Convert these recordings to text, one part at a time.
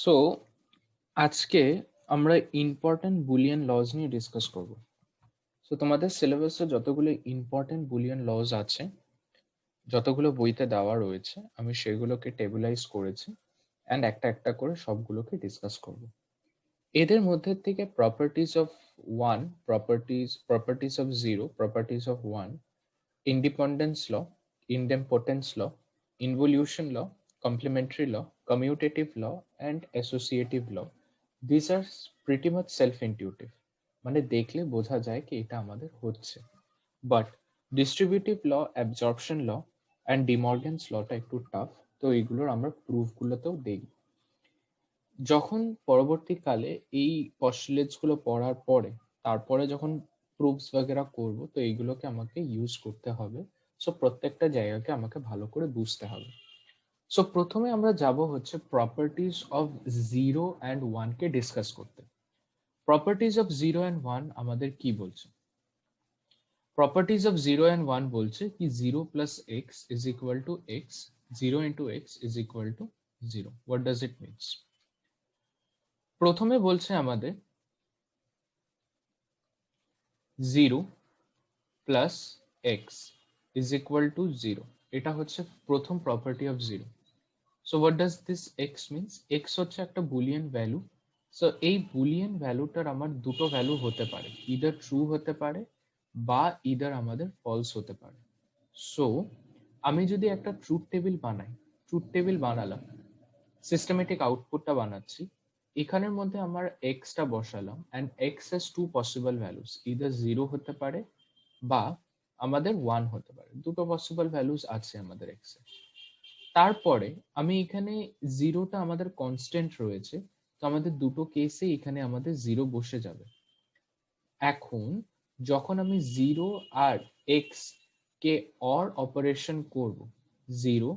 So আজকে আমরা important Boolean lodge নিয়ে ডিসকাস করব। সো তোমাদের সিলেবাসে যতগুলো ইম্পর্টেন্ট বুলিয়ান লজ আছে, যতগুলো বইতে দেওয়া রয়েছে, আমি সেগুলোকে টেবুলাইজ করেছি অ্যান্ড একটা একটা করে সবগুলোকে ডিসকাস করব। এদের মধ্যে থেকে properties of one, properties of zero, properties of one, independence law, idempotence law, involution law, complementary law, commutative law, and associative law. These are pretty much self-intuitive. মানে দেখলে বোঝা যায় কি এটা আমাদের হচ্ছে। But distributive law, absorption law and De Morgan's লটা একটু টাফ, তো এইগুলোর আমরা প্রুফগুলোতেও দেখব। যখন পরবর্তীকালে এই পস্টুলেটসগুলো পড়ার পরে তারপরে যখন প্রুফস বগেরা করব, তো এইগুলোকে আমাকে ইউজ করতে হবে। সো প্রত্যেকটা জায়গাকে আমাকে ভালো করে বুঝতে হবে। সো প্রথমে আমরা যাব হচ্ছে properties of zero and one কে ডিসকাস করতে। Properties of zero and one আমাদের কি বলছে? Properties of zero and one বলছে কি zero plus X is equal to X, zero into X is equal to zero. What does it means? প্রথমে বলছে আমাদের zero plus X is equal to zero. এটা হচ্ছে প্রথম property of zero. So what does this X means? X হচ্ছে একটা Boolean value. So এই Boolean ভ্যালুটার আমার দুটো ভ্যালু হতে পারে, ইদার ট্রু হতে পারে বা ইদার আমাদের ফলস হতে পারে। সো আমি যদি একটা ট্রুথ টেবিল বানাই, ট্রুথ টেবিল বানালাম, সিস্টেমেটিক আউটপুটটা বানাচ্ছি, এখানের মধ্যে আমার এক্সটা বসালাম and x has to possible values, either zero হতে পারে বা আমাদের ওয়ান হতে পারে। দুটো পসিবল ভ্যালুস আছে আমাদের এক্স এর। তারপরে আমি এখানে জিরোটা আমাদের কনস্ট্যান্ট রয়েছে, তো আমাদের দুটো কেসে এখানে আমাদের জিরো বসে যাবে। এখন যখন আমি জিরো আর এক্স কে অর অপারেশন করব, জিরো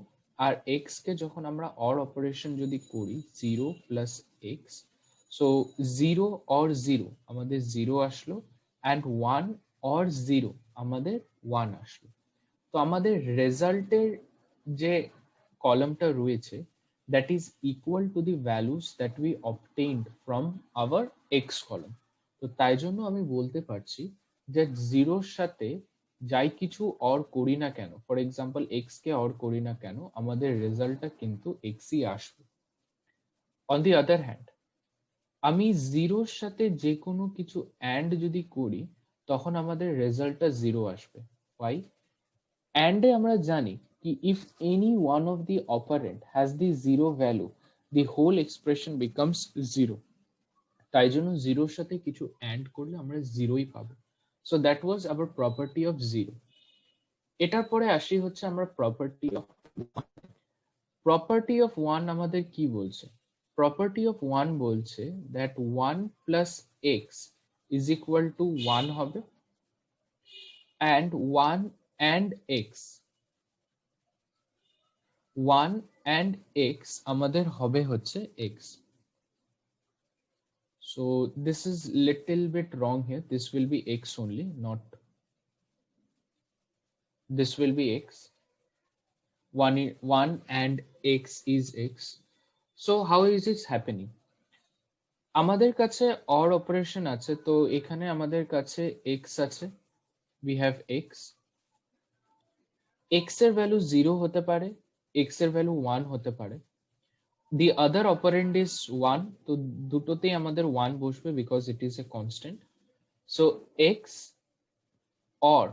আর এক্স কে যখন আমরা অর অপারেশন যদি করি, zero plus X, so zero or zero আমাদের জিরো আসলো অ্যান্ড ওয়ান অর জিরো আমাদের ওয়ান আসলো। তো আমাদের রেজাল্টের যে কলামটা রয়েছে, that is equal to the values that we obtained from our X column. তো তাই জন্য আমি বলতে পারছি যে জিরোর সাথে যাই কিছু অর করি না কেন, ফর এক্সাম্পল এক্স কে অর করি না কেন, আমাদের রেজাল্টটা কিন্তু এক্সই আসবে। অন দি আদার হ্যান্ড, আমি জিরোর সাথে যে কোনো কিছু অ্যান্ড যদি করি, তখন আমাদের রেজাল্টটা জিরো আসবে। ওয়াই? অ্যান্ডে আমরা জানি কি if any one of the operand has the zero value, the whole expression becomes zero. তাই জন্য জিরোর সাথে কিছু অ্যান্ড করলে আমরা জিরোই পাবো। So that was our property of zero. এটার পরে আসি হচ্ছে আমরা প্রপার্টি অফ ওয়ান আমাদের কি বলছে? প্রপার্টি অফ ওয়ান বলছে that one plus X is equal to one হবে and one and X, one and X আমাদের হবে হচ্ছে X. So this is little bit wrong here. This will be x only, not this will be x. One and x is x. So how is this happening? আমাদের কাছে or operation আছে, তো এখানে আমাদের কাছে x আছে, we have x. x এর value 0 হতে পারে, x এর ভ্যালু 1 হতে পারে। The other operand is 1, তো দুটোতেই আমাদের 1 বসবে because it is a constant. So x or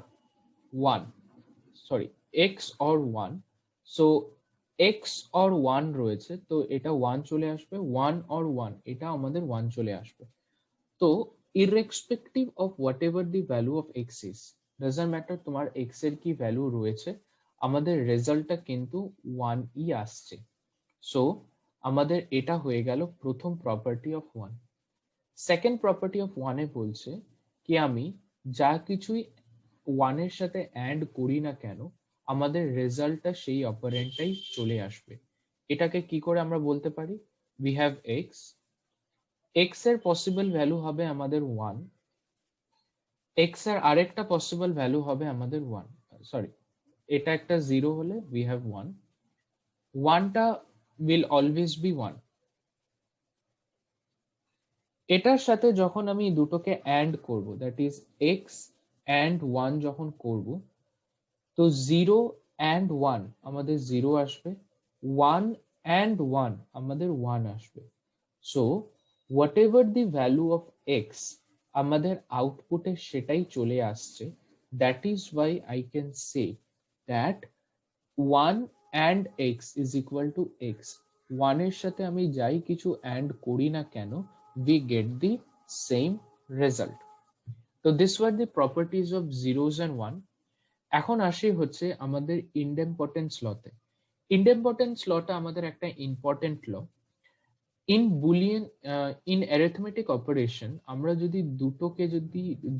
1, sorry, x or 1, so x or 1 রয়েছে, তো এটা 1 চলে আসবে, 1 or 1 এটা আমাদের 1 চলে আসবে। তো irrespective of whatever the value of x is, doesn't matter তোমার x এর কি ভ্যালু রয়েছে, আমাদের রেজাল্টটা কিন্তু 1 ই আসছে। সো আমাদের এটা হয়ে গেল প্রথম property of 1। Second property of 1 এ বলছে কি আমি যা কিছুই 1 এর সাথে অ্যাড করি না কেন, আমাদের রেজাল্টটা সেই অপারেন্টটাই চলে আসবে। এটাকে কি করে আমরা বলতে পারি? উই হ্যাভ এক্স, এক্স এর পসিবল ভ্যালু হবে আমাদের 1, এক্স এর আরেকটা পসিবল ভ্যালু হবে আমাদের 1, সরি এটা একটা 0 হলে উই হ্যাভ 1, 1টা উইল অলওয়েজ বি 1, এটার সাথে যখন আমি দুটোকে অ্যান্ড করব, that is X and one যখন করব, তো 0 অ্যান্ড 1 আমাদের 0 আসবে, 1 অ্যান্ড 1 আমাদের 1 আসবে। So what ever the value of x আমাদের আউটপুটে সেটাই চলে আসছে। That is why I can say that 1 and x is equal to x. 1 এর সাথে আমি যাই কিছু অ্যান্ড করি না কেন, we get the same result. তো this were the properties of zeros and one. এখন আসি হচ্ছে আমাদের ইনডেম্পটেন্স লতে। ইনডেম্পটেন্স লটা আমাদের একটা important law. In Boolean, in arithmetic operation আমরা যদি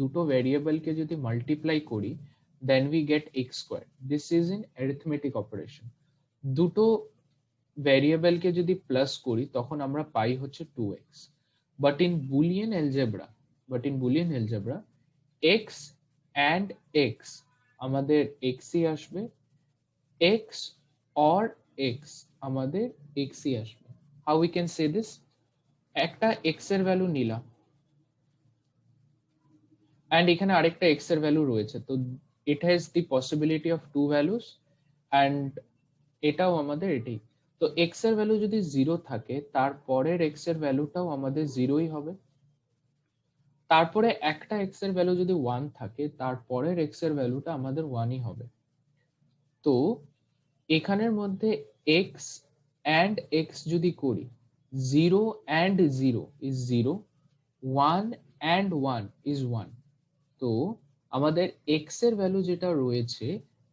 দুটো ভ্যারিয়েবলকে যদি মাল্টিপ্লাই করি, then we get X square. This is in arithmetic operation. দুটো ভ্যারিয়েবলকে যদি প্লাস করি তখন আমরা পাই হচ্ছে 2x। But in Boolean algebra x and x আমাদের xই আসবে, x or x আমাদের xই আসবে। how we can say this? একটা x এর ভ্যালু নিলাম and এখানে আরেকটা x এর ভ্যালু রয়েছে, তো it has the possibility of two values and এটাও আমাদের এটাই। তো x এর ভ্যালু যদি 0 থাকে তারপরের x এর ভ্যালুটাও আমাদের 0ই হবে। তারপরে একটা x এর ভ্যালু যদি 1 থাকে তারপরের x এর ভ্যালুটা আমাদের 1ই হবে। তো এখানের মধ্যে x and x যদি করি, 0 and 0 is 0, 1 and 1 is 1। তো আমাদের x এর ভ্যালু যেটা রয়েছে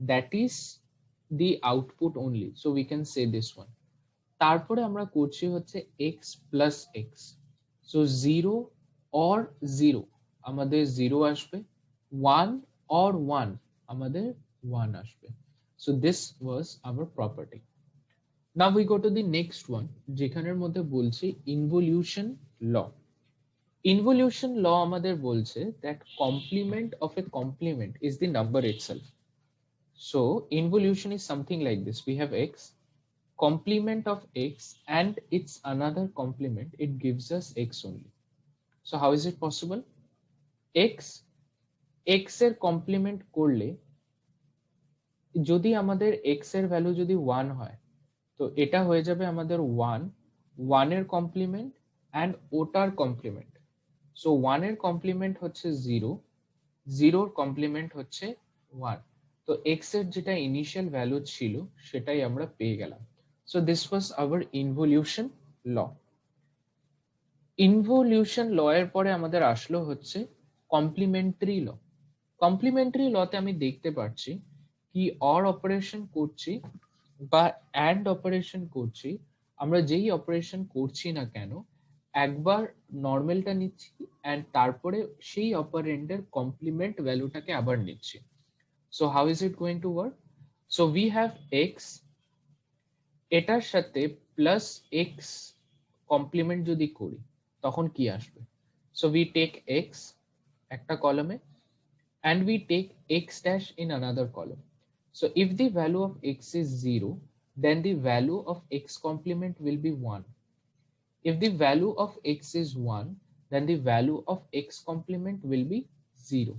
that is the output only, so we can say this one। তারপরে আমরা করছি হচ্ছে x plus x, so 0 or 0 আমাদের 0 আসবে, 1 or 1 আমাদের 1 আসবে। So this was our property. Now we go to the next one, যেখানের মধ্যে বলছে involution law। Involution law আমাদের বলছে that complement of a complement is the number itself. So involution is something like this: we have x, complement of x and its another complement, it gives us x only. So how is it possible? x এর complement করলে যদি আমাদের x এর value যদি 1 হয়, তো এটা হয়ে যাবে আমাদের 1 এর কমপ্লিমেন্ট অ্যান্ড ওটার কমপ্লিমেন্ট। সো 1 এর কমপ্লিমেন্ট হচ্ছে 0, 0 এর কমপ্লিমেন্ট হচ্ছে 1। তো x এর যেটা ইনিশিয়াল ভ্যালু ছিল সেটাই আমরা পেয়ে গেলাম। So this was our involution law. Involution law এর পরে আমাদের আসলো হচ্ছে কমপ্লিমেন্টারি ল। কমপ্লিমেন্টারি লতে আমি দেখতে পাচ্ছি কি অর অপারেশন করছি বা অ্যান্ড অপারেশন করছি, আমরা যেই অপারেশন করছি না কেন একবার নর্মালটা নিচ্ছি অ্যান্ড তারপরে সেই অপারেন্ডের কমপ্লিমেন্ট ভ্যালুটাকে আবার নিচ্ছি। So how is it going to work? So we have x, এটার সাথে প্লাস এক্স কমপ্লিমেন্ট যদি করি তখন কি আসবে? সো উই টেক এক্স একটা কলামে and we take x dash in another column. So if the value of x is 0, then the value of x complement will be 1. If the value of x is 1, then the value of x complement will be 0.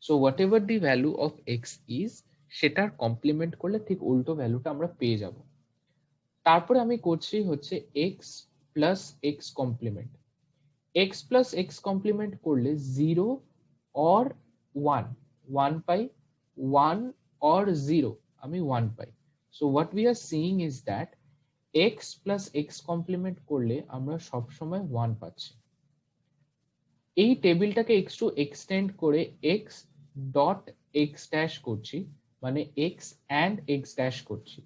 So whatever the value of x is, সেটার complement করলে ঠিক উল্টো ভ্যালুটা আমরা পেয়ে যাব। তারপরে আমি করছি হচ্ছে x plus x complement. x plus x complement করলে 0 or 1, 1 পাই, 1 or 0 আমি 1 পাই। So what we are seeing is that x plus x complement করলে আমরা সবসময় 1 পাচ্ছি। এই টেবিলটাকে একটু এক্সটেন্ড করে x ডট x ড্যাশ করছি, মানে x and x ড্যাশ করছি।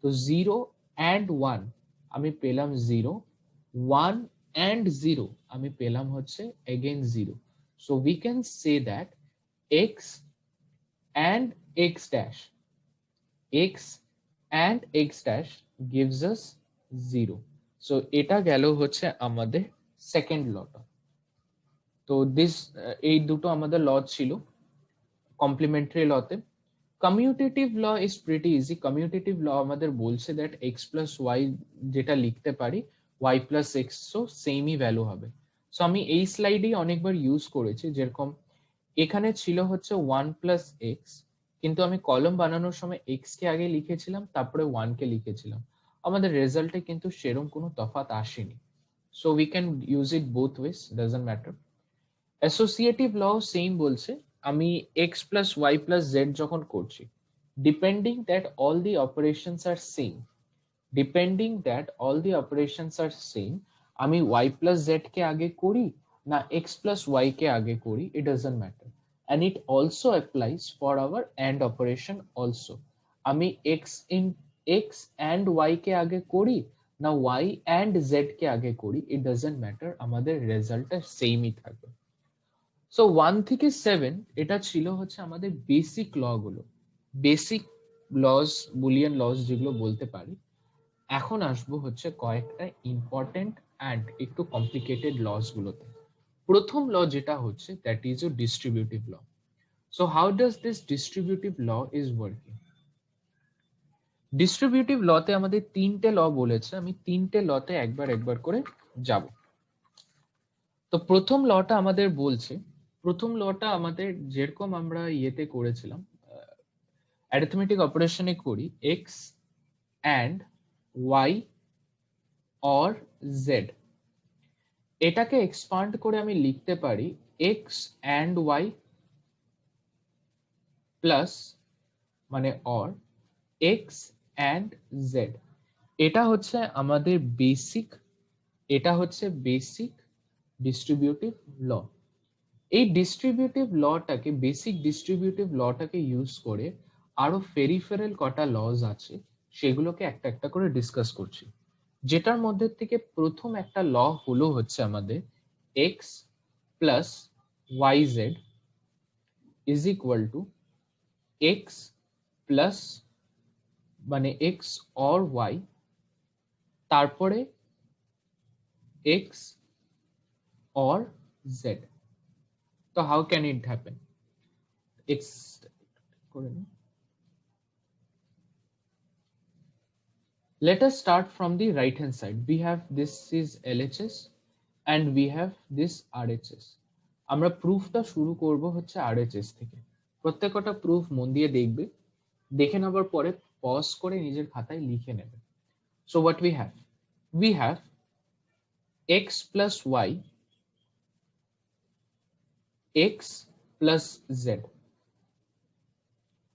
তো 0 and 1 আমি পেলাম 0, 1 and 0 আমি পেলাম হচ্ছে again 0. So we can say that x and x dash, x and x dash gives us 0. So এটা গেল হচ্ছে আমাদের সেকেন্ড লটা। তো দিস এই দুটো আমাদের ল ছিল কমপ্লিমেন্টারি লতে। Commutative law is pretty easy. Commutative law আমাদের বলছে দ্যাট এক্স প্লাস ওয়াই যেটা লিখতে পারি y প্লাস এক্স, সো সেমই ভ্যালু হবে। সো আমি এই স্লাইডেই অনেকবার ইউজ করেছি, যেরকম এখানে ছিল হচ্ছে 1 প্লাস এক্স, কিন্তু আমি কলম বানানোর সময় এক্স কে আগে লিখেছিলাম, তারপরে 1 কে লিখেছিলাম। আমাদের রেজাল্টে কিন্তু সেরকম কোনো তফাৎ আসেনি। So we can use it both ways, doesn't matter. Associative law same বলছে, আমি X plus Y plus Z যখন করছি, depending that all the operations are same, depending that all the operations are same, আমি Y plus Z কে আগে করি না x plus Y কে আগে করি, it doesn't matter. And it also applies for our and operation also. আমি X and Y কে আগে করি না ওয়াই অ্যান্ড জেড কে আগে করি, ইট ডাজন্ট ম্যাটার, আমাদের রেজাল্টটা সেমই থাকবে। সো 1 থেকে 7 এটা ছিল হচ্ছে আমাদের বেসিক ল গুলো, বেসিক লস, বুলিয়ান লস যেগুলো বলতে পারি। এখন আসবো হচ্ছে কয়েকটা ইম্পর্টেন্ট অ্যান্ড একটু কমপ্লিকেটেড লস গুলোতে। প্রথম ল যেটা হচ্ছে that is a distributive law. So how does this distributive law is working? Distributive লতে আমাদের তিনটে ল বলেছে, আমি তিনটে লতে একবার একবার করে যাব। তো প্রথম লটা আমাদের বলছে, প্রথম লটা আমাদের যেরকম আমরা ইয়েতে করেছিলাম, অ্যারিথমেটিক অপারেশনে করি, X and Y or Z, এটাকে এক্সপান্ড করে আমি লিখতে পারি এক্স অ্যান্ড ওয়াই প্লাস মানে অর এক্স অ্যান্ড জেড। এটা হচ্ছে আমাদের বেসিক, এটা হচ্ছে বেসিক ডিস্ট্রিবিউটিভ ল। এই ডিস্ট্রিবিউটিভ লটাকে, বেসিক ডিস্ট্রিবিউটিভ লটাকে ইউজ করে আরো ফেরিফেরাল কটা লজ আছে, সেগুলোকে একটা একটা করে ডিসকাস করছি। যেটার মধ্যে থেকে প্রথম একটা ল হলো হচ্ছে আমাদের X plus Y Z is equal to x plus মানে এক্স অর ওয়াই, তারপরে এক্স অর জেড। তো how can it happen? X করে নিই। Let us start from the right hand side. We have this is LHS and we have this RHS. আমরা প্রুফটা শুরু করব হচ্ছে RHS থেকে। প্রত্যেকটা প্রুফ মন দিয়ে দেখবে, দেখে নেবার পরে পজ করে নিজের খাতায় লিখে নেবে। So what we have? We have x plus y, x plus z.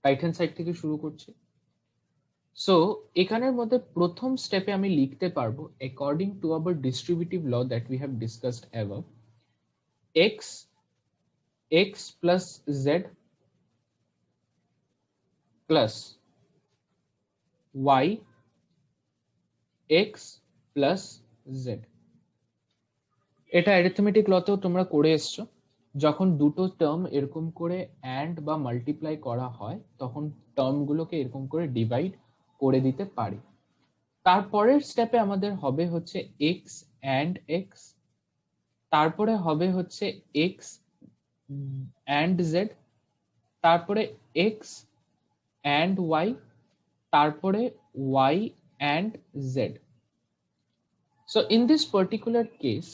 Right hand side থেকে শুরু করছি। সো এখানের মধ্যে প্রথম স্টেপে আমি লিখতে পারবো according to our distributive law that we have discussed above, X X plus Z plus Y X plus Z. এটা অ্যারিথমেটিক লতেও তোমরা করে এসছো, যখন দুটো টার্ম এরকম করে অ্যান্ড বা মাল্টিপ্লাই করা হয় তখন টার্মগুলোকে এরকম করে ডিভাইড করে দিতে পারি। তারপরের স্টেপে আমাদের হবে হচ্ছে এক্স অ্যান্ড এক্স, তারপরে হবে হচ্ছে এক্স অ্যান্ড জেড, তারপরে এক্স অ্যান্ড ওয়াই, তারপরে Y and Z. So in this particular case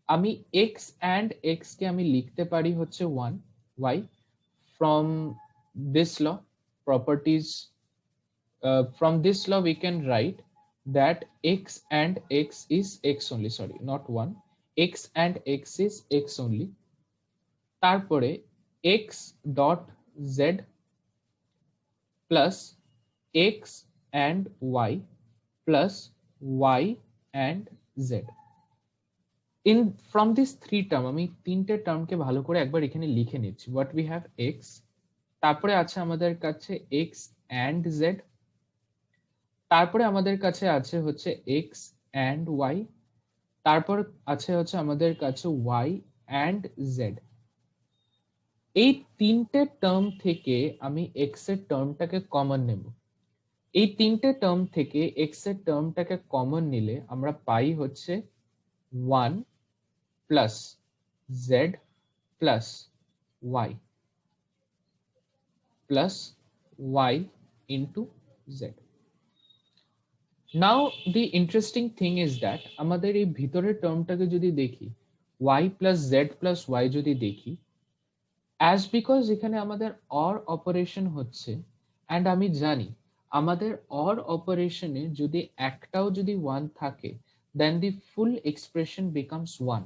আমি এক্স অ্যান্ড এক্স কে আমি লিখতে পারি হচ্ছে 1 Y from this law properties, from this law we can write that x and x is x only, sorry not 1, x and x is x only, তারপরে x dot z plus x and y plus y and z. In from this three term আমি তিনটে টার্মকে ভালো করে একবার এখানে লিখে নিচ্ছি। what we have x, তারপরে আছে আমাদের কাছে x and z, তারপরে আমাদের কাছে আছে হচ্ছে x and y, তারপর আছে হচ্ছে আমাদের কাছে y and z। এই তিনটে টার্ম থেকে আমি x এর টার্মটাকে কমন নেব। এই তিনটে টার্ম থেকে x এর টার্মটাকে কমন নিলে আমরা পাই হচ্ছে 1 plus z plus y plus y into z. Now the interesting thing is that আমাদের এই ভিতরের টার্মটাকে যদি দেখি y plus z plus y যদি দেখি, as because এখানে আমাদের or অপারেশন হচ্ছে, and আমি জানি আমাদের or অপারেশনে যদি একটাও যদি 1 থাকে, then the full expression becomes 1.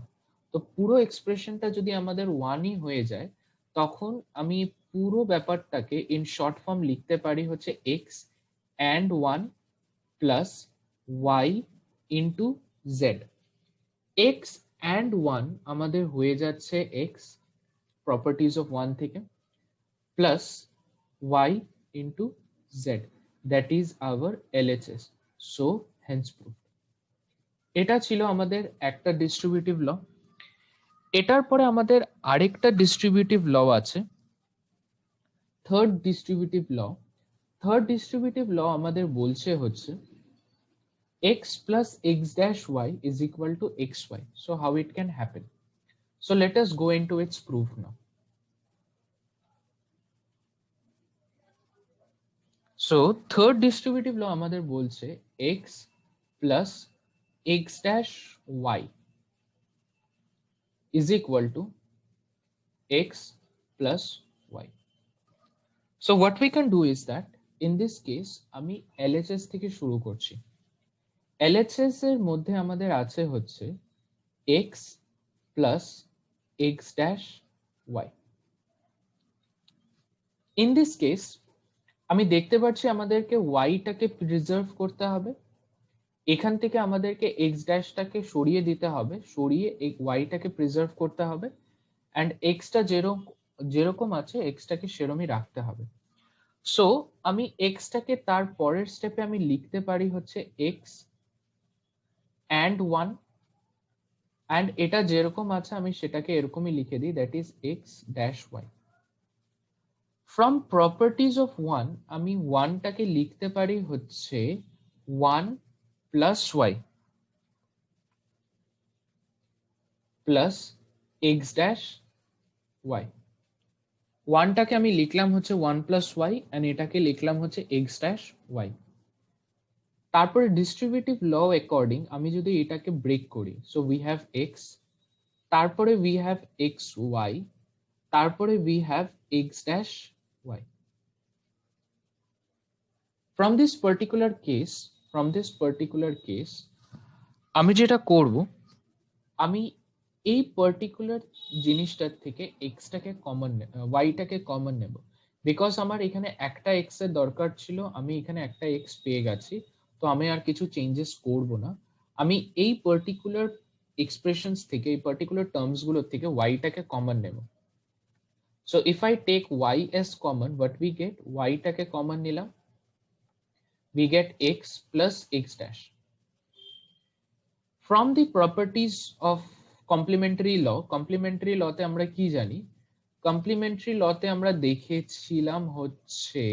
তো পুরো এক্সপ্রেশনটা যদি আমাদের 1ই হয়ে যায়, তখন আমি পুরো ব্যাপারটাকে ইন শর্ট ফর্ম লিখতে পারি হচ্ছে x and 1 plus y into z. x and 1 আমাদের হয়ে যাচ্ছে x properties of 1 থেকে plus y into z, that is our LHS. So hence proved. এটা ছিল আমাদের একটা ডিস্ট্রিবিউটিভ ল। এটার পরে আমাদের আরেকটা ডিস্ট্রিবিউটিভ ল আছে, থার্ড ডিস্ট্রিবিউটিভ ল। থার্ড ডিস্ট্রিবিউটিভ ল আমাদের বলছে হচ্ছে x plus x dash y is equal to xy. So how it can happen? So let us go into its proof now. So third distributive law আমাদের বলছে x plus x dash y is equal to x plus y. So what we can do is that in this case আমি LHS থেকে শুরু করছি। LHS এর মধ্যে আমাদের আছে হচ্ছে x plus x dash y. In this case আমি দেখতে পাচ্ছি আমাদেরকে y টাকে প্রিজার্ভ করতে হবে, এখান থেকে আমাদেরকে x ড্যাশটাকে সরিয়ে দিতে হবে, সরিয়ে y টাকে প্রিজার্ভ করতে হবে, and x টা যেরকম আছে x টাকে সেরকমই রাখতে হবে। সো আমি x টাকে তার পরের স্টেপে আমি লিখতে পারি হচ্ছে x and 1, and এটা যেরকম আছে আমি সেটাকে এরকমই লিখে দিই, that is x dash y. From properties of 1 আমি 1 টাকে লিখতে পারি হচ্ছে 1 plus y plus x dash y. 1 টাকে আমি লিখলাম হচ্ছে 1 plus y and এটাকে লিখলাম হচ্ছে x dash y. তারপরে ডিস্ট্রিবিউটিভ ল অ্যাকর্ডিং আমি যদি এটাকে ব্রেক করি, সো উই হ্যাভ x, তারপরে উই হ্যাভ xy, তারপরে we have x dash y. From this particular case আমি যেটা করব, আমি এই পার্টিকুলার জিনিসটার থেকে এক্সটাকে কমন ওয়াইটাকে কমন নেব, বিকজ আমার এখানে একটা এক্স এর দরকার ছিল, আমি এখানে একটা এক্স পেয়ে গেছি, তো আমি আর কিছু চেঞ্জেস করব না। আমি এই পার্টিকুলার এক্সপ্রেশনস থেকে, এই পার্টিকুলার টার্মস গুলো থেকে ওয়াইটাকে কমন নেব। So if I take Y as common, what we get, ওয়াইটাকে কমন নিলাম, we get X plus X dash. From the properties of complementary lawতে আমরা কি জানি, complementary lawতে আমরা দেখেছিলাম হচ্ছে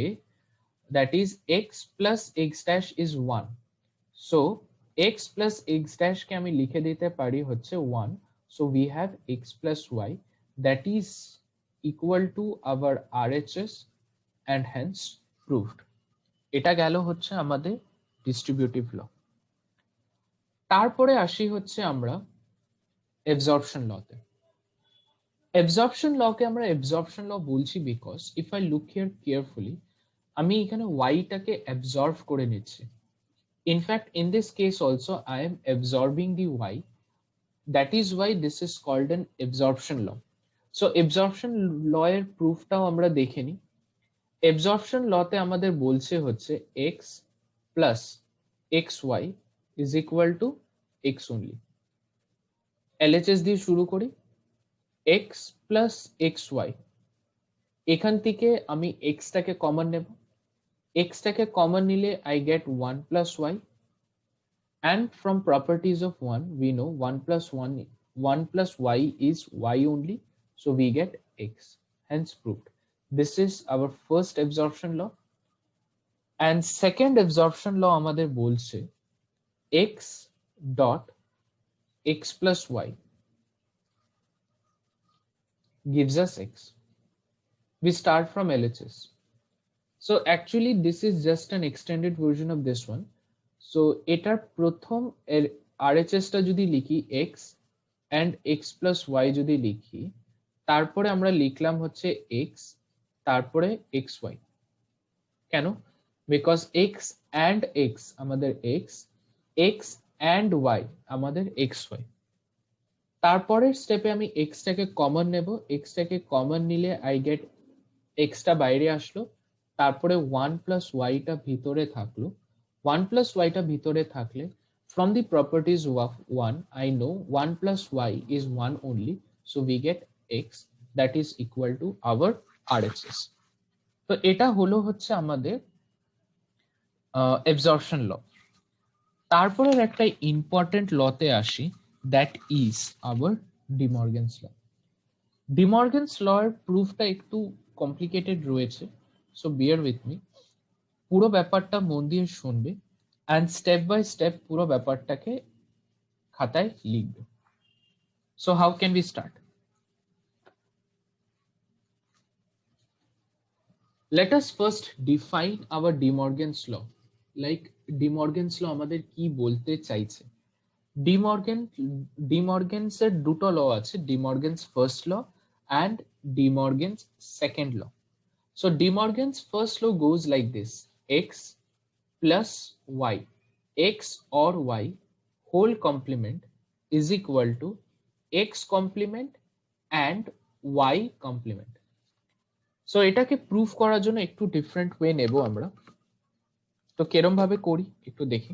that is x plus x dash is 1. So x plus x dash কে আমি লিখে দিতে পারি হচ্ছে 1. So we have x plus y that is equal to our RHS and hence proved. এটা গেল হচ্ছে আমাদের distributive law. তারপরে আসি হচ্ছে আমরা absorption lawতে। absorption lawকে আমরা absorption law বলছি because if I look here carefully, আমি এখানে y টাকে absorb করে নিচ্ছি। In fact, in this case also I am absorbing the y. That is why this is called an absorption law. So absorption law এর প্রুফটাও আমরা দেখে নিই। absorption lawতে আমাদের বলছে হচ্ছে x plus xy is equal to x only. LHS দিয়ে শুরু করি, x plus xy, এখান থেকে আমি x টাকে কমন নেব, x টাকে কমন নিলে I get 1 plus y, and from properties of 1 we know 1 plus y is y only, so we get x, hence proved. This is our first absorption law. And second absorption law আমাদের বলছে x dot x plus y gives us x. We start from LHS. So actually this is just an extended version of this one. So এটার প্রথম RHS টা যদি লিখি x and X plus Y যদি লিখি, তারপরে আমরা লিখলাম হচ্ছে এক্স, তারপরে এক্স ওয়াই। কেন? বিকজ এক্স অ্যান্ড এক্স আমাদের এক্স, এক্স অ্যান্ড ওয়াই আমাদের এক্স ওয়াই। তারপরের স্টেপে আমি এক্সটাকে কমন নেব, এক্সটাকে কমন নিলে আই গেট এক্সটা বাইরে আসলো, তারপরে ওয়ান প্লাস ওয়াইটা ভিতরে থাকলো। ওয়ান প্লাস ওয়াইটা ভিতরে থাকলে from the properties of 1 I know 1 plus y is 1 only, so we get x that is equal to our RHS. তো এটা হলো হচ্ছে আমাদের absorption law। তারপরের একটা ইম্পর্টেন্ট লতে আসি, that is our De Morgan's law. De Morgan's law এর প্রুফটা একটু কমপ্লিকেটেড রয়েছে, সো বিয়ার উইথ মি। পুরো ব্যাপারটা মন দিয়ে শুনবে অ্যান্ড স্টেপ বাই স্টেপ পুরো ব্যাপারটাকে খাতায় লিখবে। So how can we start? Let us first define our De Morgan's law. Like De Morgan's law আমাদের কি বলতে চাইছে। ডি মর্গানস এর দুটো ল আছে, De Morgan's first law and De Morgan's second law. So De Morgan's first law goes like this: x plus y, x or y whole complement is equal to x complement and y complement. So এটাকে proof করার জন্য একটু different way নেব আমরা। তো কেরম ভাবে করি একটু দেখি।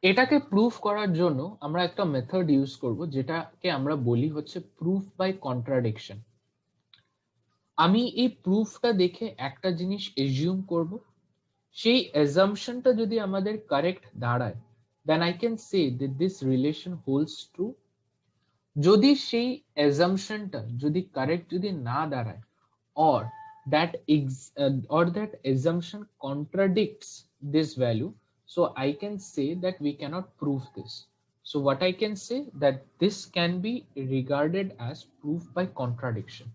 এটাকে প্রুফ করার জন্য আমরা একটা মেথড ইউজ করব, যেটাকে আমরা বলি হচ্ছে প্রুফ বাই কন্ট্রাডিকশন। আমি এই প্রুফটা দেখে একটা জিনিস এজিউম করব, সেই অ্যাজাম্পশনটা যদি আমাদের কারেক্ট দাঁড়ায়, then I can say that this relation holds true. যদি সেই অ্যাজাম্পশনটা যদি কারেক্ট যদি না দাঁড়ায়, or that assumption contradicts this value, so I can say that we cannot prove this. So what I can say that this can be regarded as proof by contradiction.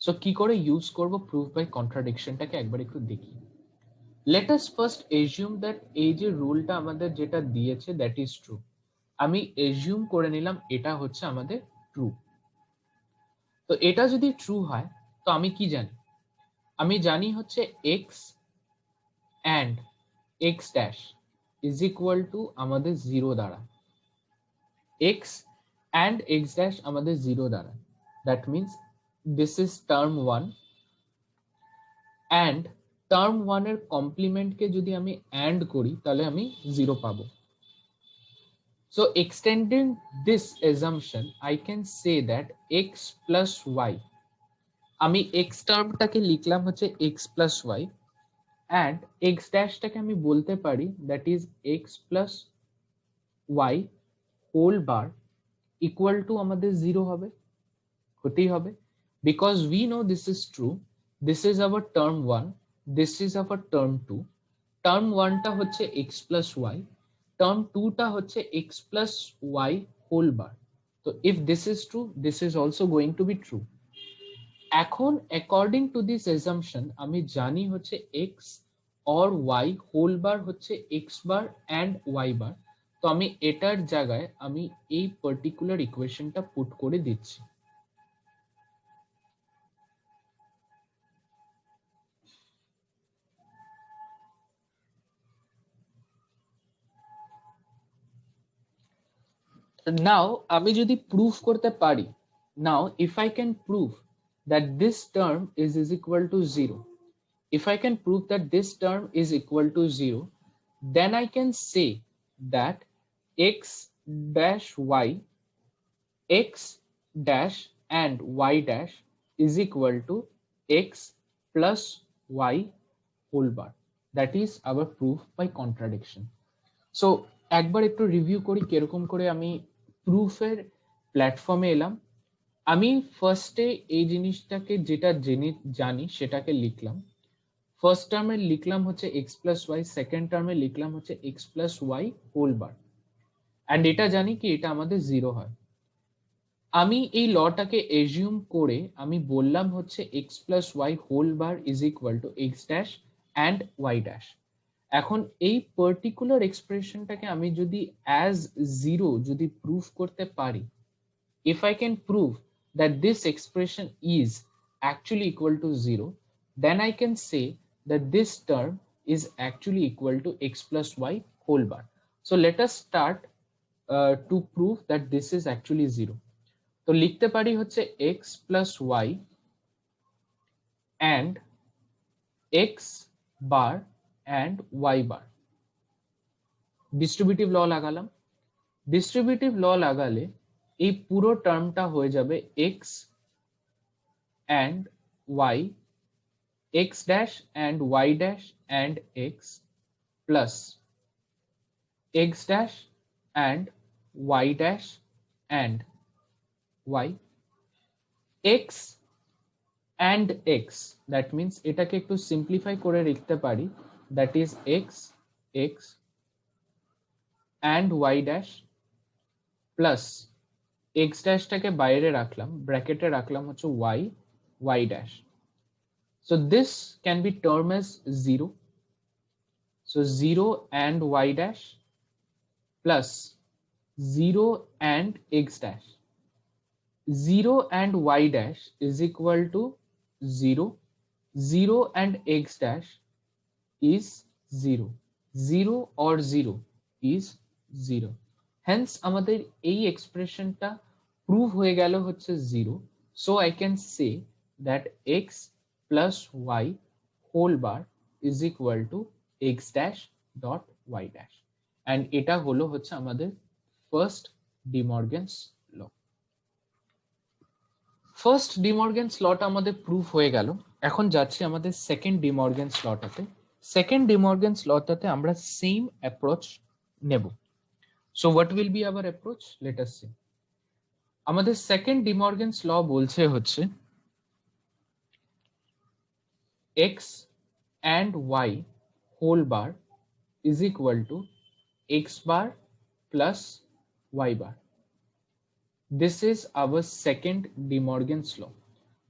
So কি করে use করব proof by contradiction টাকে একবার একটু দেখি। Let us first assume that এই যে রুলটা আমাদের যেটা দিয়েছে that is true। আমি assume করে নিলাম এটা হচ্ছে আমাদের ট্রু। তো এটা যদি ট্রু হয়, তো আমি কি জানি? আমি জানি হচ্ছে x and x dash is equal to আমাদের 0 দ্বারা, x and x dash আমাদের 0 দ্বারা। That means this is term 1 and term 1 এর কমপ্লিমেন্ট কে যদি আমি and করি তাহলে আমি 0 পাবো। So extending this assumption, I can say that x plus y, আমি x টার্মটাকে লিখলাম হচ্ছে x plus y and x dash টাকে আমি বলতে পারি that is x plus y whole bar equal to আমাদের 0 হবে, হতেই হবে, because we know this is true. This is our term 1, this is our term 2. term 1 টা হচ্ছে x plus y, term 2 টা হচ্ছে x plus y whole bar. So if this is true, this is also going to be true. এখন according to this assumption আমি জানি হচ্ছে x or y whole bar হচ্ছে x bar and y bar। তো আমি এটার জায়গায় আমি এই পার্টিকুলার ইকুয়েশনটা পুট করে দিচ্ছি। নাও আমি যদি প্রুফ করতে পারি, নাও if I can prove that this term is equal to 0, if I can prove that this term is equal to 0, then I can say that x dash y, x dash and y dash is equal to x plus y whole bar. That is our proof by contradiction. So একবার একটু review করি কিরকম করে আমি প্রুফের প্ল্যাটফর্মে এলাম। আমি ফার্স্টে এই জিনিসটাকে যেটা জানি সেটাকে লিখলাম। ফার্স্ট টার্মে লিখলাম হচ্ছে x প্লাস ওয়াই, সেকেন্ড টার্মে লিখলাম হচ্ছে x plus Y whole bar, and এটা জানি কি এটা আমাদের 0 হয়। আমি এই লটাকে এজিউম করে আমি বললাম হচ্ছে x plus Y whole bar is equal to x dash and y dash. এখন এই পার্টিকুলার এক্সপ্রেশনটাকে আমি যদি অ্যাজ জিরো যদি প্রুভ করতে পারি, if I can prove that this expression is actually equal to 0, then I can say that this term is actually equal to x plus y whole bar. So let us start to prove that this is actually 0. তো লিখতে পারি হচ্ছে x plus y and x bar and y bar. Distributive law লাগালাম। Distributive ল লাগালে এই পুরো টার্মটা হয়ে যাবে x and y, x dash and y dash and x plus x dash and y dash and y, x and x, that means এটাকে একটু simplify করে লিখতে পারি, that is x, x and y dash plus x ড্যাশটাকে বাইরে রাখলাম, ব্র্যাকেটে রাখলাম হচ্ছে y, y dash. So this can be termed as 0. So 0 and y dash plus 0 and x dash. 0 and y dash is equal to 0. 0 and x dash is 0. 0 or 0 is 0. Hence আমাদের এই এক্সপ্রেশনটা prove হয়ে গেল হচ্ছে 0. So I can say that x plus y whole bar is equal to x dash dot y dash. And এটা হলো হচ্ছে আমাদের first D মর্গ্যানস ল। First D মর্গ্যানস লটা আমাদের প্রুফ হয়ে গেল। এখন যাচ্ছি আমাদের সেকেন্ড ডি মর্গ্যানস লটাতে। সেকেন্ড ডি মর্গ্যানস লটাতে আমরা সেম অ্যাপ্রোচ নেব। So what will be hour approach? Let us see. আমাদের সেকেন্ড ডি মর্গ্যানস ল বলছে হচ্ছে x and y whole bar is equal to x bar plus y bar. This is our second De Morgan's law.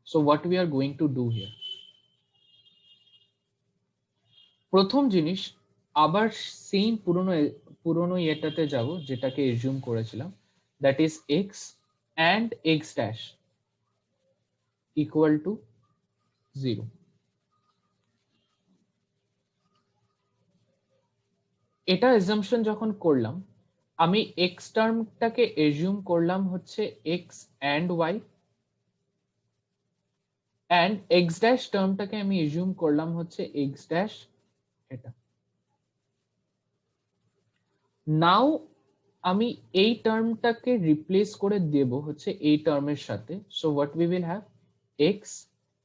So what we are going to do here? প্রথম জিনিস, আবার same পুরনো এটাতে যাব যেটাকে assume করেছিলাম, that is x and x dash equal to 0. এটা assumption যখন করলাম, আমি x টার্মটাকে এজিউম করলাম হচ্ছে x and y, and x dash টার্মটাকে আমি এজিউম করলাম হচ্ছে x dash এটা। নাও আমি এই টার্মটাকে রিপ্লেস করে দেব হচ্ছে এই টার্মের সাথে। So what we will have x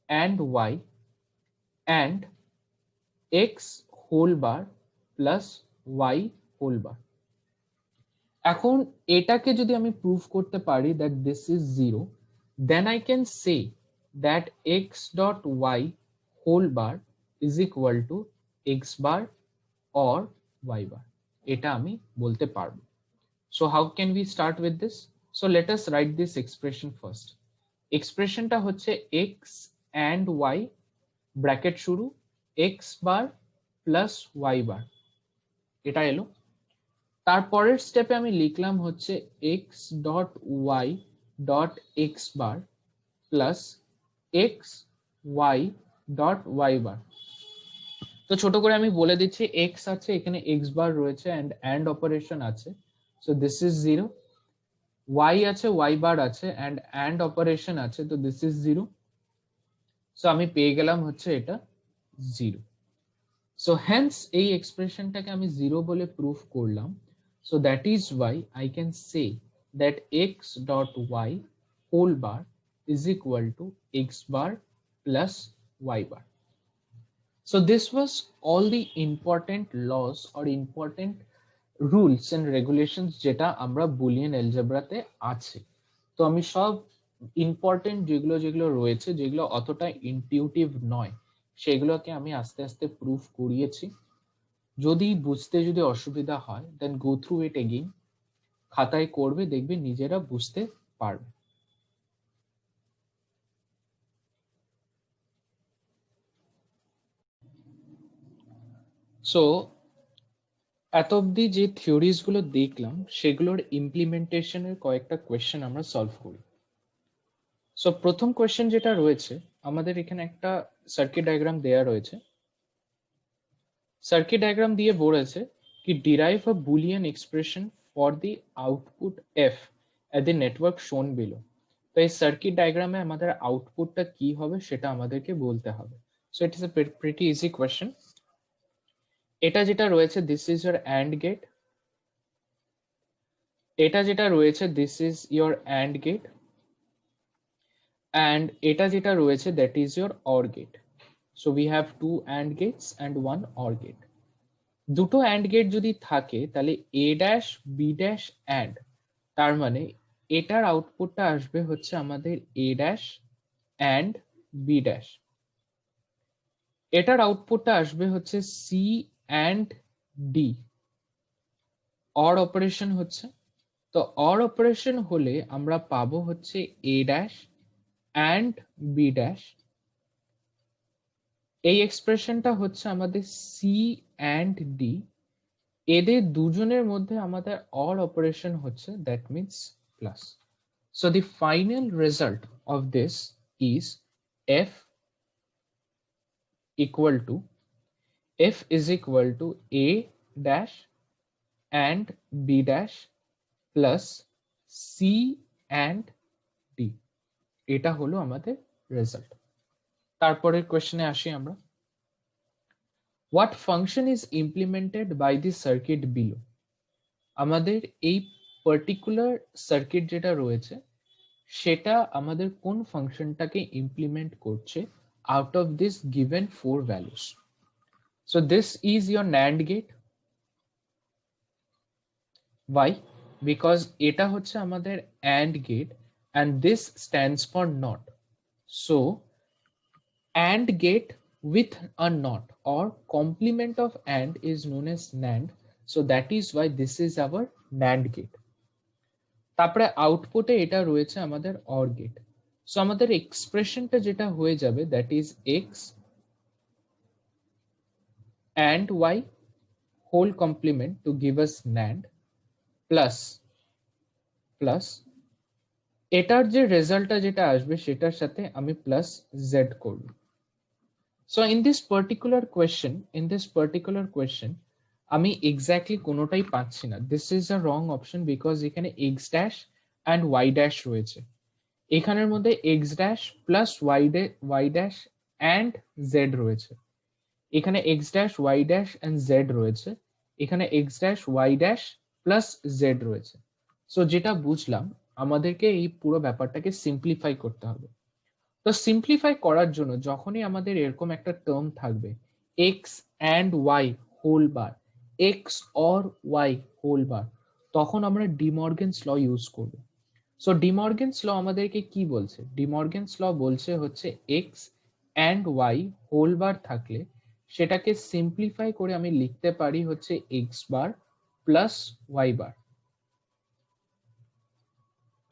and y and x whole bar plus y whole bar. এখন এটাকে যদি আমি প্রুভ করতে পারি that this is 0, then I can say that x dot y whole bar is equal to x bar or y bar. এটা আমি বলতে পারবো। So how can we start with this? So let us write this expression first. এক্সপ্রেশনটা হচ্ছে x and y bracket শুরু x bar plus y bar, এটা এলো। তারপরের স্টেপে আমি লিখলাম হচ্ছে x dot y dot x bar plus x y dot y bar. তো ছোট করে আমি বলে দিচ্ছি, x আছে এখানে, x বার রয়েছে and অপারেশন আছে, সো দিস ইজ 0। y আছে, y বার আছে and অপারেশন আছে, তো দিস ইজ 0। সো আমি পেয়ে গেলাম হচ্ছে এটা 0। সো হেন্স এই এক্সপ্রেশনটাকে আমি 0 বলে প্রুফ করলাম। So that is why I can say that x dot y whole bar is equal to x bar plus y bar. So this was all the important laws or important rules and regulations যেটা আমরা Boolean এলজেব্রাতে আছে। তো আমি সব important যেগুলো রয়েছে, যেগুলো অতটা ইনটিউটিভ নয়, সেগুলোকে আমি আস্তে আস্তে প্রুফ করিয়েছি। যদি বুঝতে যদি অসুবিধা হয় দেন গো থ্রু ইট এগেইন, খাতায় করবে, দেখবে নিজেরা বুঝতে পারবে। সো এত অবধি যে থিওরিজ গুলো দেখলাম সেগুলোর ইমপ্লিমেন্টেশনের কয়েকটা কোয়েশ্চেন আমরা সলভ করি। সো প্রথম কোয়েশ্চেন যেটা রয়েছে, আমাদের এখানে একটা সার্কিট ডায়াগ্রাম দেয়া রয়েছে। সার্কিট ডায়াগ্রাম দিয়ে বলেছে কি derive a boolean expression for the output f at the network shown below। তো এই সার্কিট ডায়াগ্রামে আমাদের আউটপুটটা কি হবে সেটা আমাদেরকে বলতে হবে। So it is a pretty easy question। এটা যেটা রয়েছে this is your AND gate, এটা যেটা রয়েছে this is your AND gate, and এটা যেটা রয়েছে that is your OR gate। So we have two AND gates and one OR gate। দুটো AND গেট যদি থাকে তাহলে a dash b dash AND, তার মানে এটার আউটপুটটা আসবে হচ্ছে আমাদের a dash and b dash, এটার আউটপুটটা আসবে হচ্ছে c and d। OR operation হচ্ছে, তো OR অপারেশন হলে আমরা পাবো হচ্ছে a dash and b dash. এই এক্সপ্রেশনটা হচ্ছে আমাদের c and d, এদের দুজনের মধ্যে আমাদের OR অপারেশন হচ্ছে, that means plus. So the final result of this is f equal to a dash and b dash plus c and d। এটা হলো আমাদের রেজাল্ট। তারপরের কোশ্চেনে আসি আমরা। What function is implemented by the circuit below? আমাদের এই particular circuit যেটা রয়েছে সেটা আমাদের কোন ফাংশনটাকে ইমপ্লিমেন্ট করছে out of this given four values। So this is your NAND gate। Why? Because এটা হচ্ছে আমাদের AND gate and this stands for NOT। So AND gate with a NOT or complement of AND is known as NAND। So that is why this is our NAND gate। তারপরে আউটপুটে এটা রয়েছে আমাদের OR gate. So আমাদের এক্সপ্রেশনটা যেটা হয়ে যাবে that is x and y whole complement to give us NAND plus plus এটার যে রেজাল্টটা যেটা আসবে সেটার সাথে আমি প্লাস z করব। So in this particular question আমি এক্স্যাক্টলি কোনোটাই পাচ্ছি না। This is a wrong option because এখানে x dash and y dash রয়েছে, এখানের মধ্যে x dash plus y dash and z রয়েছে, এখানে x dash y dash and z রয়েছে, এখানে x dash y dash plus z রয়েছে। সো যেটা বুঝলাম আমাদেরকে এই পুরো ব্যাপারটাকে সিম্পলিফাই করতে হবে। তো সিম্পলিফাই করার জন্য যখনই আমাদের এরকম একটা টার্ম থাকবে x and y whole bar, x or y whole bar, তখন আমরা ডিমর্গেনস ল ইউজ করব। সো ডিমর্গেনস ল আমাদেরকে কি বলছে? ডিমর্গেনস ল বলছে হচ্ছে x and y whole bar থাকলে সেটাকে সিম্পলিফাই করে আমি লিখতে পারি হচ্ছে x bar plus y bar.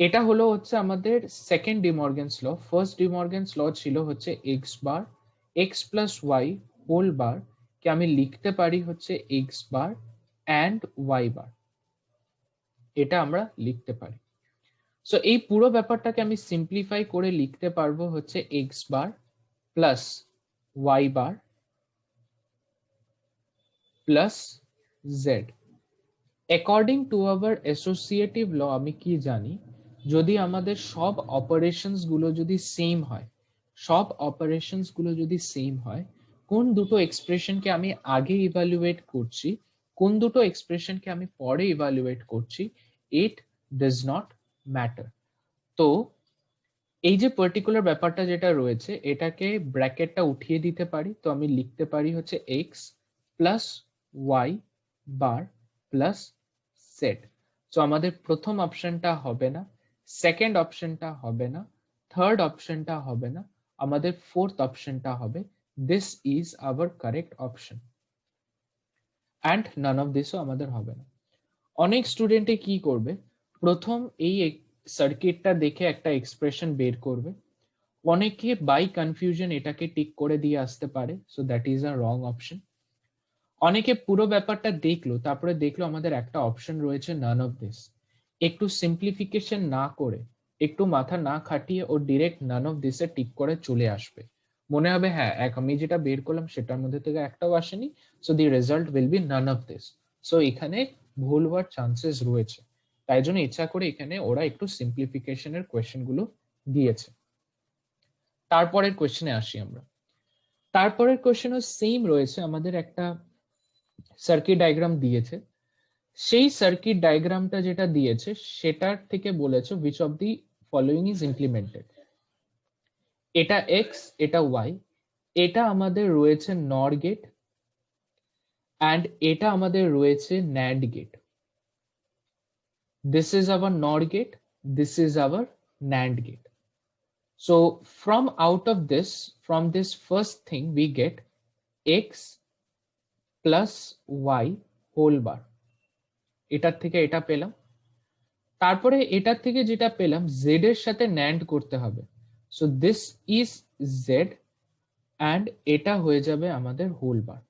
এটা হলো হচ্ছে আমাদের সেকেন্ড ডিমর্গেনস ল। ফার্স্ট ডিমর্গেনস ল ছিল হচ্ছে x bar x plus y whole bar কে আমি লিখতে পারি হচ্ছে x bar and y bar, এটা আমরা লিখতে পারি। সো এই পুরো ব্যাপারটাকে আমি সিম্পলিফাই করে লিখতে পারবো হচ্ছে x bar plus y bar plus z। According to our associative law আমি কি জানি, যদি আমাদের সব অপারেশনস গুলো যদি সেম হয়, সব অপারেশনস গুলো যদি সেম হয়, কোন দুটো এক্সপ্রেশনকে আমি আগে ইভালুয়েট করছি, কোন দুটো এক্সপ্রেশনকে আমি পরে ইভালুয়েট করছি, ইট ডাজ নট ম্যাটার। তো এই যে পার্টিকুলার ব্যাপারটা যেটা রয়েছে এটাকে ব্র্যাকেটটা উঠিয়ে দিতে পারি। তো আমি লিখতে পারি হচ্ছে x প্লাস ওয়াই বার প্লাস সেট। সো আমাদের প্রথম অপশনটা হবে না, সেকেন্ড অপশনটা হবে না, থার্ড অপশনটা হবে না, আমাদের ফোর্থ অপশনটা হবে। This is our correct option and none of দিসও আমাদের হবে না। অনেক স্টুডেন্টে কি করবে, প্রথম এই সার্কিটটা দেখে একটা এক্সপ্রেশন বের করবে, অনেকে বাই কনফিউশন এটাকে টিক করে দিয়ে আসতে পারে। So that is a wrong option. অনেকে পুরো ব্যাপারটা দেখলো, তারপরে দেখলো আমাদের একটা অপশন রয়েছে নান অফ দিস। একটু সিম্পলিফিকেশন না করে, একটু মাথা না খাটিয়ে ও ডিরেক্ট নান অফ দিসে টিক করে চলে আসবে। মনে হবে হ্যাঁ আমি যেটা বের করলাম সেটার মধ্যে থেকে একটাও আসেনি, so the result will be none of this. So এখানে ভুল হওয়ার চান্সেস রয়েছে, তাই জন্য ইচ্ছা করে এখানে ওরা একটু সিম্পলিফিকেশনের কোয়েশ্চেন গুলো দিয়েছে। তারপরের কোয়েশ্চেনে আসি আমরা। তারপরের কোয়েশ্চেনও সেম রয়েছে, আমাদের একটা সার্কিট ডায়াগ্রাম দিয়েছে। সেই সার্কিট ডায়াগ্রামটা যেটা দিয়েছে সেটার থেকে বলেছে which of the following is implemented। এটা এক্স, এটা ওয়াই, এটা আমাদের রয়েছে নর গেট, অ্যান্ড এটা আমাদের রয়েছে NAND gate. This is our NOR gate, this is our NAND gate. So from out of this, from this first thing we get x plus y whole bar। এটার থেকে এটা পেলাম, তারপরে এটার থেকে যেটা পেলাম জেড এর সাথে ন্যান্ড করতে হবে। So this is Z, and এটা হয়ে যাবে আমাদের whole bar.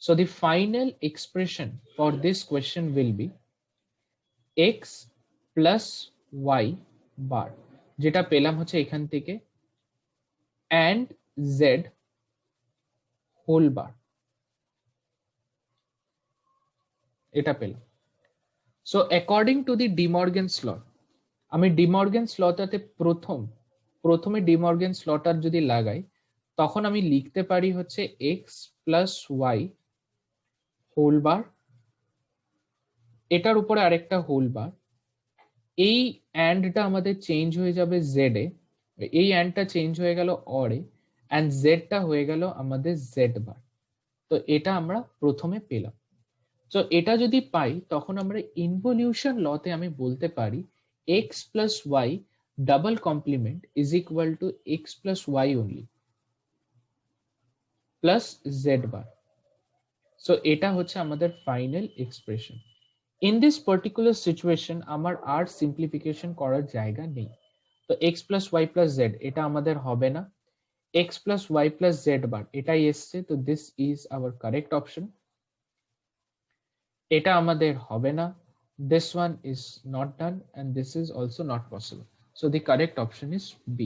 So the final expression for this question will be X plus Y bar, যেটা পেলাম হচ্ছে এখান থেকে, অ্যান্ড জেড হোল বার, এটা পেলাম। সো অ্যাকর্ডিং টু দি ডিমর্গেনস ল, আমি ডিমর্গেনস লটাতে প্রথমে ডিমর্গেনস লটার যদি লাগাই, তখন আমি লিখতে পারি হচ্ছে X plus Y whole bar, এটার উপরে আরেকটা হোল বার, এই অ্যান্ডটা আমাদের চেঞ্জ হয়ে যাবে জেড এ, এই অ্যান্ডটা চেঞ্জ হয়ে গেল অর এ, অ্যান্ড জেডটা হয়ে গেল আমাদের জেড বার। তো এটা আমরা প্রথমে পেলাম। তো এটা যদি পাই তখন আমরা ইনভলিউশন লতে আমি বলতে পারি x plus y double complement is equal to x plus y only plus z bar. So এটা হচ্ছে আমাদের final expression. In this particular situation আমার আর সিম্পলিফিকেশন করার জায়গা নেই। তো x plus Y plus Z এটা আমাদের হবে না, x plus Y plus z bar এটাই এসছে, তো this is our correct option. এটা আমাদের হবে না, this one is not done, and this is also not possible, so the correct option is B।